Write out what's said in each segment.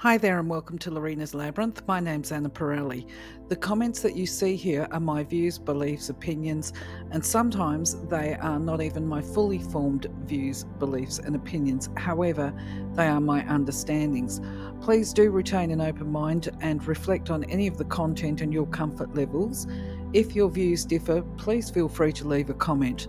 Hi there and welcome to Lorena's Labyrinth. My name's Anna Pirelli. The comments that you see here are my views, beliefs, opinions, and sometimes they are not even my fully formed views, beliefs, and opinions. However, they are my understandings. Please do retain an open mind and reflect on any of the content and your comfort levels. If your views differ, please feel free to leave a comment.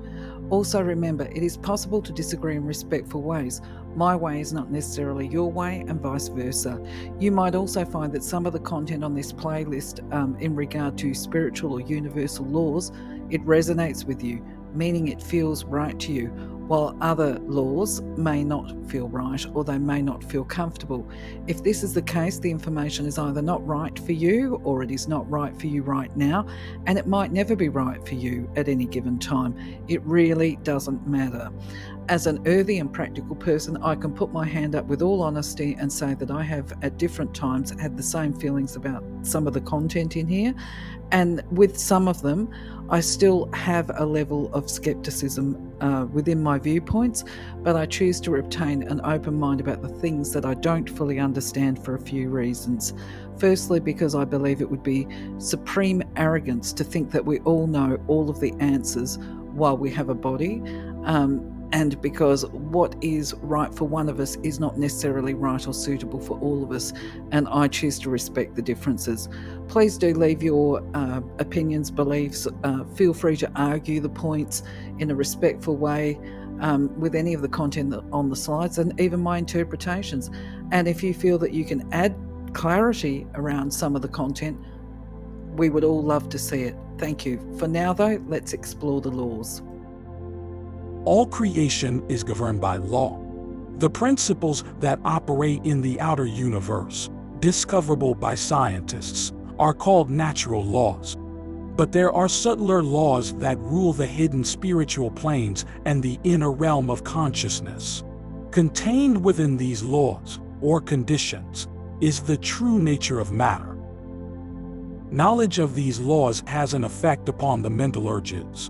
Also remember, it is possible to disagree in respectful ways. My way is not necessarily your way and vice versa. You might also find that some of the content on this playlist in regard to spiritual or universal laws, it resonates with you, meaning it feels right to you, while other laws may not feel right or they may not feel comfortable. If this is the case, the information is either not right for you or it is not right for you right now, and it might never be right for you at any given time. It really doesn't matter. As an earthy and practical person, I can put my hand up with all honesty and say that I have at different times had the same feelings about some of the content in here. And with some of them, I still have a level of skepticism within my viewpoints, but I choose to retain an open mind about the things that I don't fully understand for a few reasons. Firstly, because I believe it would be supreme arrogance to think that we all know all of the answers while we have a body. And because what is right for one of us is not necessarily right or suitable for all of us, and I choose to respect the differences. Please do leave your opinions, beliefs. Feel free to argue the points in a respectful way with any of the content on the slides and even my interpretations. And if you feel that you can add clarity around some of the content, we would all love to see it. Thank you. For now, though, let's explore the laws. All creation is governed by law. The principles that operate in the outer universe, discoverable by scientists, are called natural laws. But there are subtler laws that rule the hidden spiritual planes and the inner realm of consciousness. Contained within these laws, or conditions, is the true nature of matter. Knowledge of these laws has an effect upon the mental urges.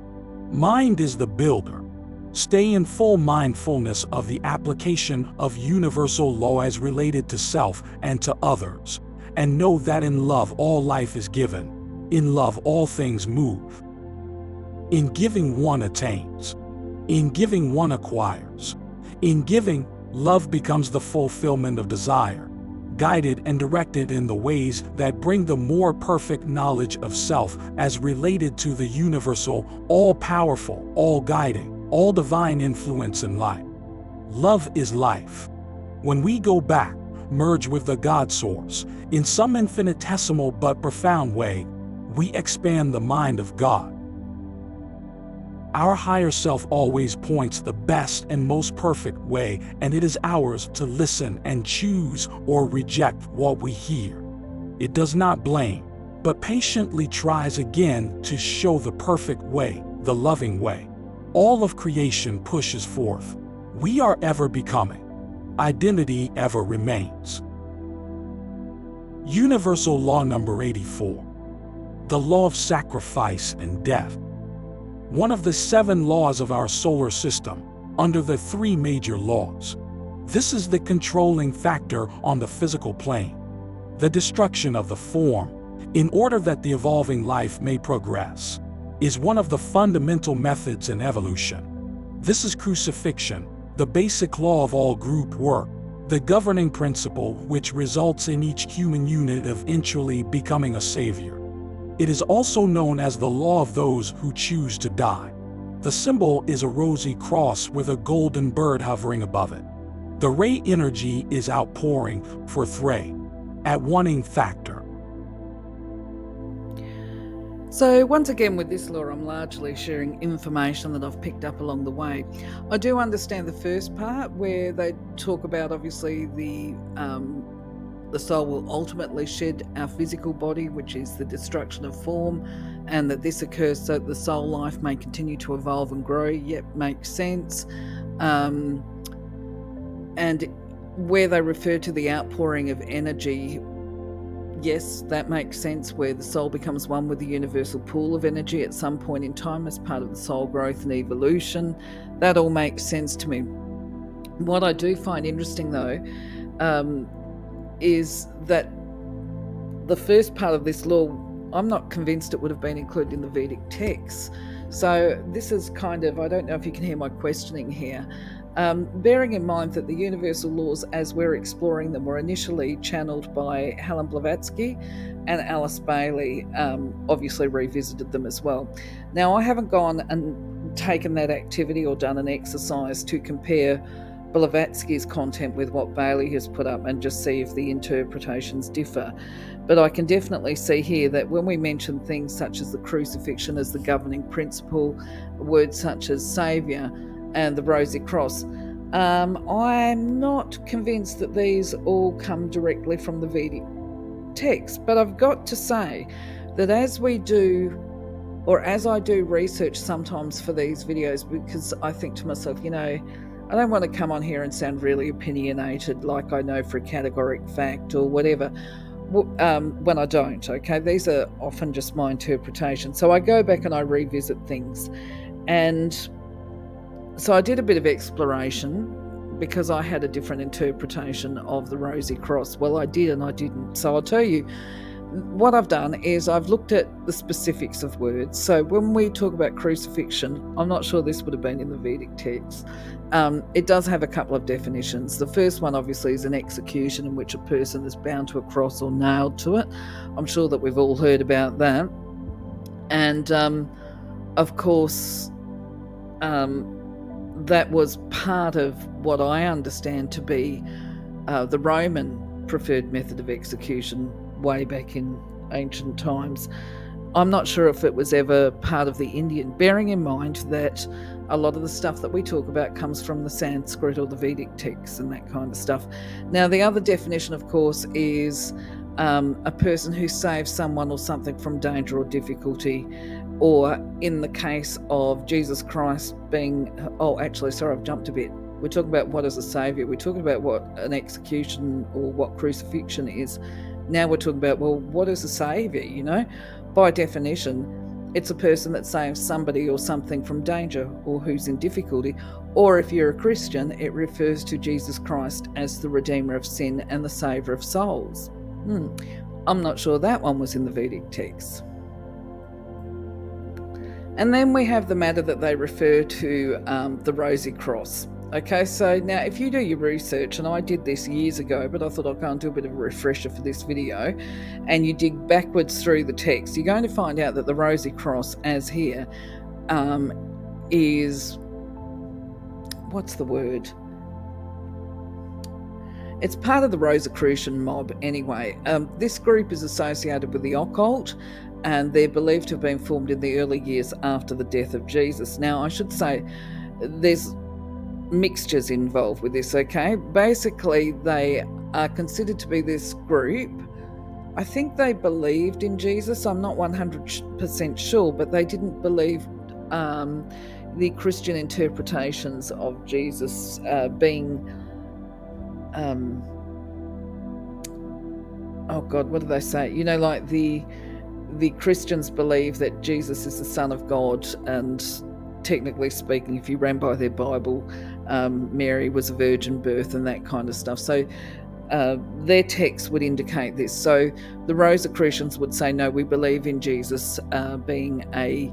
Mind is the builder. Stay in full mindfulness of the application of universal law as related to self and to others, and know that in love all life is given, in love all things move. In giving one attains, in giving one acquires. In giving, love becomes the fulfillment of desire, guided and directed in the ways that bring the more perfect knowledge of self as related to the universal, all-powerful, all-guiding, all divine influence in life. Love is life. When we go back, merge with the God source, in some infinitesimal but profound way, we expand the mind of God. Our higher self always points the best and most perfect way, and it is ours to listen and choose or reject what we hear. It does not blame, but patiently tries again to show the perfect way, the loving way. All of creation pushes forth. We are ever becoming. Identity ever remains. Universal Law number 84. The law of sacrifice and death. One of the 7 laws of our solar system, under the 3 major laws. This is the controlling factor on the physical plane. The destruction of the form, in order that the evolving life may progress, is one of the fundamental methods in evolution. This is crucifixion, the basic law of all group work, the governing principle which results in each human unit eventually becoming a savior. It is also known as the law of those who choose to die. The symbol is a rosy cross with a golden bird hovering above it. The ray energy is outpouring for Thray at one factor. So once again with this law, I'm largely sharing information that I've picked up along the way. I do understand the first part where they talk about obviously the soul will ultimately shed our physical body, which is the destruction of form, and that this occurs so that the soul life may continue to evolve and grow. Yep, makes sense. And where they refer to the outpouring of energy, yes, that makes sense, where the soul becomes one with the universal pool of energy at some point in time as part of the soul growth and evolution. That all makes sense to me. What I do find interesting though, is that the first part of this law, I'm not convinced it would have been included in the Vedic texts. So this is kind of, I don't know if you can hear my questioning here, bearing in mind that the universal laws as we're exploring them were initially channeled by Helen Blavatsky, and Alice Bailey obviously revisited them as well. Now, I haven't gone and taken that activity or done an exercise to compare Blavatsky's content with what Bailey has put up and just see if the interpretations differ. But I can definitely see here that when we mention things such as the crucifixion as the governing principle, words such as saviour and the rosy cross, I'm not convinced that these all come directly from the Vedic text. But I've got to say that as I do research sometimes for these videos, because I think to myself, I don't want to come on here and sound really opinionated, like I know for a categoric fact or whatever, when I don't, okay? These are often just my interpretation. So I go back and I revisit things. And so I did a bit of exploration because I had a different interpretation of the rosy cross. Well, I did and I didn't. So I'll tell you, what I've done is I've looked at the specifics of words. So when we talk about crucifixion, I'm not sure this would have been in the Vedic text. It does have a couple of definitions. The first one obviously is an execution in which a person is bound to a cross or nailed to it. I'm sure that we've all heard about that. And of course, that was part of what I understand to be the Roman preferred method of execution way back in ancient times. I'm not sure if it was ever part of the Indian, bearing in mind that a lot of the stuff that we talk about comes from the Sanskrit or the Vedic texts and that kind of stuff. Now, the other definition, of course, is a person who saves someone or something from danger or difficulty, or in the case of Jesus Christ being, I've jumped a bit. We're talking about what is a saviour. We're talking about what an execution or what crucifixion is. Now we're talking about, well, what is a saviour? By definition, it's a person that saves somebody or something from danger or who's in difficulty. Or if you're a Christian, it refers to Jesus Christ as the Redeemer of sin and the Saviour of souls. I'm not sure that one was in the Vedic text. And then we have the matter that they refer to the rosy cross. Okay, so now if you do your research, and I did this years ago, but I thought I'll go and do a bit of a refresher for this video, and you dig backwards through the text, you're going to find out that the rosy cross, as here, is, what's the word? It's part of the Rosicrucian mob anyway. This group is associated with the occult, and they're believed to have been formed in the early years after the death of Jesus. Now, I should say there's mixtures involved with this, okay? Basically, they are considered to be this group. I think they believed in Jesus. I'm not 100% sure, but they didn't believe the Christian interpretations of Jesus being what do they say? Like the Christians believe that Jesus is the Son of God, and technically speaking, if you ran by their Bible, Mary was a virgin birth and that kind of stuff. So their text would indicate this. So the Rosicrucians would say, no, we believe in Jesus being a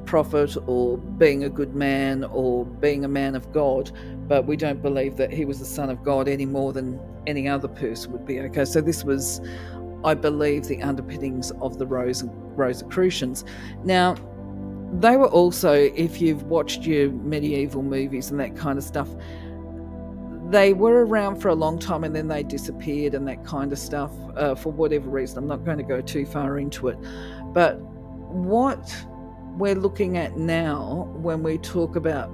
prophet or being a good man or being a man of God, but we don't believe that he was the Son of God any more than any other person would be. Okay, so this was, I believe, the underpinnings of the Rosicrucians. Now, they were also, if you've watched your medieval movies and that kind of stuff, they were around for a long time and then they disappeared and that kind of stuff for whatever reason. I'm not going to go too far into it. But what we're looking at now when we talk about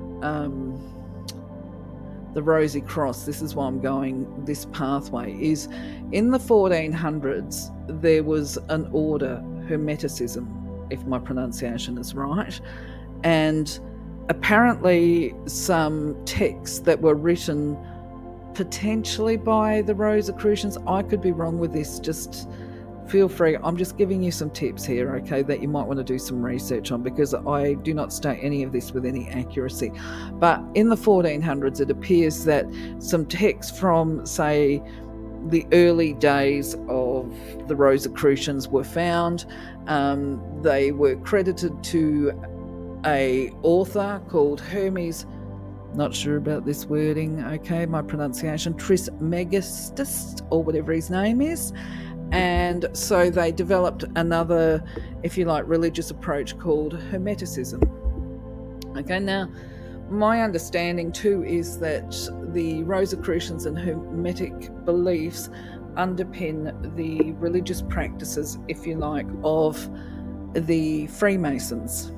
the Rosy Cross, this is why I'm going this pathway, is in the 1400s there was an order, Hermeticism, if my pronunciation is right, and apparently some texts that were written potentially by the Rosicrucians. I could be wrong with this, just feel free. I'm just giving you some tips here, okay, that you might want to do some research on, because I do not state any of this with any accuracy. But in the 1400s, it appears that some texts from, say, the early days of the Rosicrucians were found. They were credited to a author called Hermes, not sure about this wording, okay, my pronunciation, Trismegistus, or whatever his name is. And so they developed another, if you like, religious approach called Hermeticism. Okay, now my understanding too is that the Rosicrucians and Hermetic beliefs underpin the religious practices, if you like, of the Freemasons.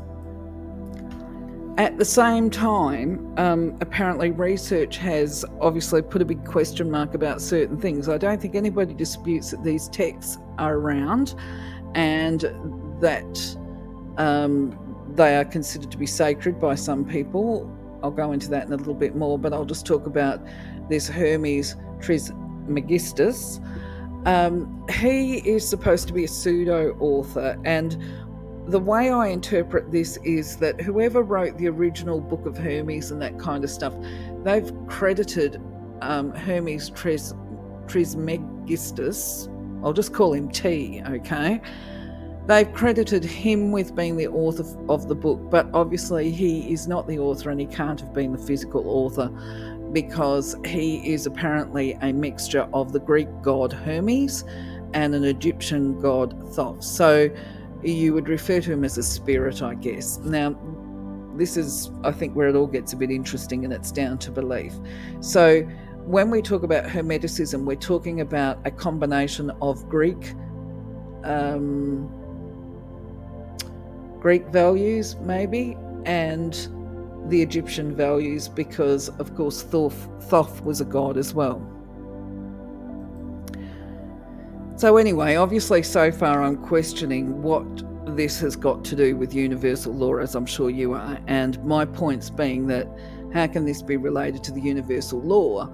At the same time, apparently research has obviously put a big question mark about certain things. I don't think anybody disputes that these texts are around and that they are considered to be sacred by some people. I'll go into that in a little bit more, but I'll just talk about this Hermes Trismegistus. He is supposed to be a pseudo-author, and the way I interpret this is that whoever wrote the original Book of Hermes and that kind of stuff, they've credited Hermes Trismegistus, I'll just call him T, okay? They've credited him with being the author of the book, but obviously he is not the author and he can't have been the physical author because he is apparently a mixture of the Greek god Hermes and an Egyptian god Thoth. So you would refer to him as a spirit, I guess. Now, this is, I think, where it all gets a bit interesting, and it's down to belief. So when we talk about Hermeticism, we're talking about a combination of Greek values, maybe, and the Egyptian values, because, of course, Thoth was a god as well. So anyway, obviously so far I'm questioning what this has got to do with universal law, as I'm sure you are, and my points being that how can this be related to the universal law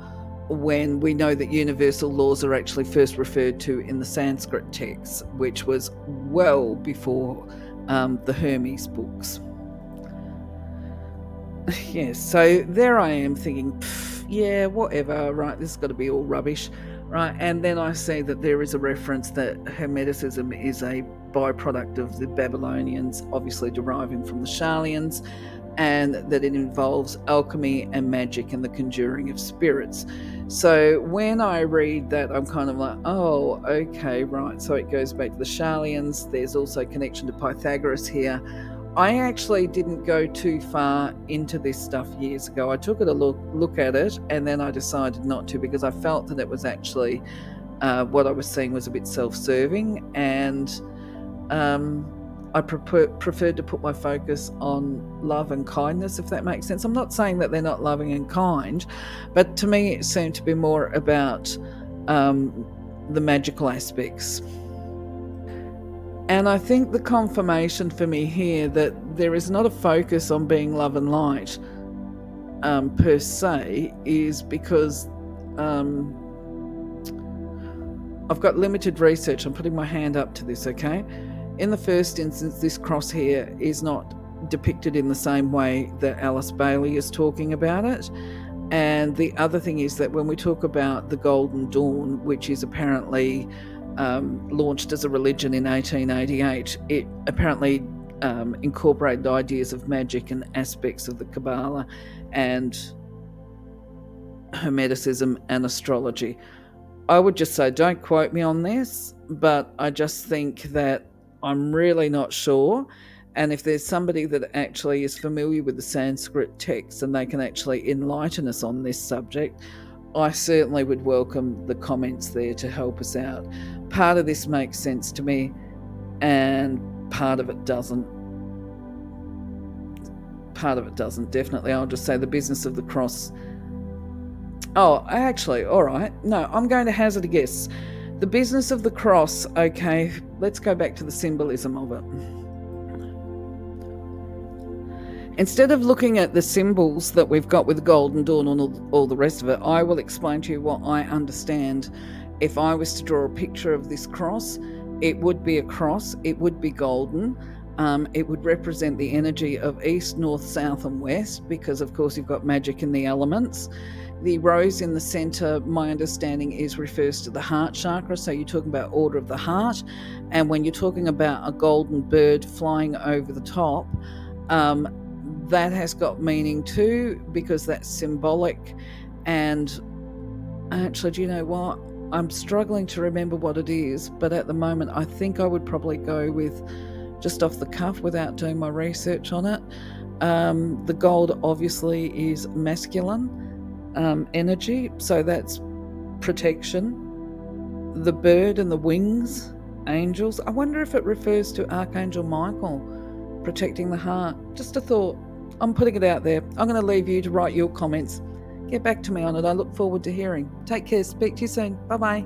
when we know that universal laws are actually first referred to in the Sanskrit texts, which was well before the Hermes books. Yes, so there I am thinking, yeah, whatever, right, this has got to be all rubbish. Right, and then I see that there is a reference that Hermeticism is a byproduct of the Babylonians, obviously deriving from the Shalians, and that it involves alchemy and magic and the conjuring of spirits. So when I read that, I'm kind of like, oh, okay, right, so it goes back to the Shalians. There's also a connection to Pythagoras here. I actually didn't go too far into this stuff years ago. I took a look at it, and then I decided not to because I felt that it was actually what I was seeing was a bit self-serving, and I preferred to put my focus on love and kindness, if that makes sense. I'm not saying that they're not loving and kind, but to me it seemed to be more about the magical aspects. And I think the confirmation for me here that there is not a focus on being love and light per se is because I've got limited research. I'm putting my hand up to this, okay? In the first instance, this cross here is not depicted in the same way that Alice Bailey is talking about it. And the other thing is that when we talk about the Golden Dawn, which is apparently launched as a religion in 1888, it apparently incorporated ideas of magic and aspects of the Kabbalah and Hermeticism and astrology. I would just say, don't quote me on this, but I just think that I'm really not sure. And if there's somebody that actually is familiar with the Sanskrit text and they can actually enlighten us on this subject, I certainly would welcome the comments there to help us out. Part of this makes sense to me and part of it doesn't. Definitely. I'll just say the business of the cross. Oh, actually, all right. No, I'm going to hazard a guess. The business of the cross, okay, let's go back to the symbolism of it. Instead of looking at the symbols that we've got with the Golden Dawn and all the rest of it, I will explain to you what I understand. If I was to draw a picture of this cross, it would be a cross, it would be golden, It would represent the energy of east, north, south, and west, because of course you've got magic in the elements. The rose in the center, my understanding is, refers to the heart chakra. So you're talking about order of the heart. And when you're talking about a golden bird flying over the top, that has got meaning too, because that's symbolic. And actually, do you know what? I'm struggling to remember what it is, but at the moment, I think I would probably go with, just off the cuff without doing my research on it, the gold obviously is masculine energy, so that's protection. The bird and the wings, angels. I wonder if it refers to Archangel Michael protecting the heart. Just a thought. I'm putting it out there. I'm going to leave you to write your comments. Get back to me on it. I look forward to hearing. Take care. Speak to you soon. Bye-bye.